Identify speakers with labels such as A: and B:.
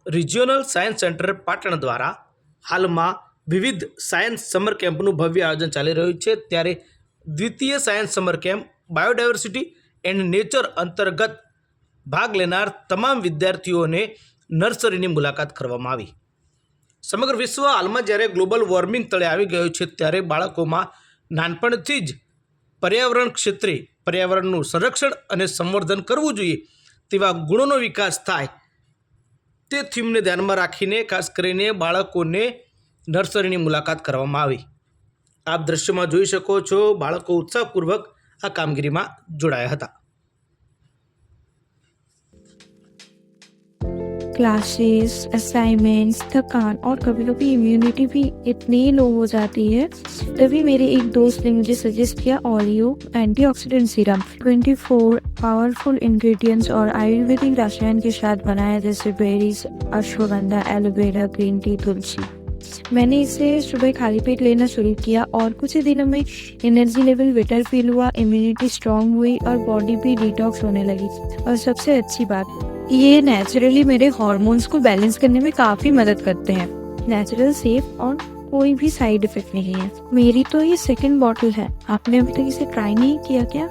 A: Regional science centre Patan દ્વારા હાલમાં વિવિધ સાયન્સ સમર કેમ્પનું ભવ્ય આયોજન ચાલી રહ્યું છે, ત્યારે દ્વિતીય science summer camp biodiversity and nature અંતર્ગત ભાગ લેનાર તમામ વિદ્યાર્થીઓને નર્સરીની મુલાકાત કરવામાં આવી। સમગ્ર વિશ્વ હાલમાં જ્યારે ગ્લોબલ વોર્મિંગ તળે આવી ગયું છે, ત્યારે બાળકોમાં નાનપણથી જ પર્યાવરણ ક્ષેત્રે પર્યાવરણનું સંરક્ષણ અને સંવર્ધન કરવું જોઈએ તેવા ગુણોનો વિકાસ થાય તે થીમને ધ્યાનમાં રાખીને ખાસ કરીને બાળકોને નર્સરીની મુલાકાત કરવામાં આવી। આપ દ્રશ્યમાં જોઈ શકો છો, બાળકો ઉત્સાહપૂર્વક આ કામગીરીમાં જોડાયા હતા।
B: क्लासेस, असाइनमेंट्स, थकान और कभी कभी इम्यूनिटी भी इतनी लो हो जाती है, तभी मेरे एक दोस्त ने मुझे सजेस्ट किया Oreo antioxidant serum. 24 powerful ingredients और आयुर्वेदिक रसायन के साथ बनाया, जैसे berries, ashwagandha, aloe vera, green tea, तुलसी। मैंने इसे सुबह खाली पेट लेना शुरू किया और कुछ ही दिनों में एनर्जी लेवल बेटर फील हुआ, इम्यूनिटी स्ट्रांग हुई और बॉडी भी डिटॉक्स होने लगी। और सबसे अच्छी बात, ये नेचुरली मेरे हार्मोन्स को बैलेंस करने में काफ़ी मदद करते हैं। नेचुरल, सेफ और कोई भी साइड इफेक्ट नहीं है। मेरी तो ये सेकंड बॉटल है। आपने अभी तक इसे ट्राई नहीं किया क्या?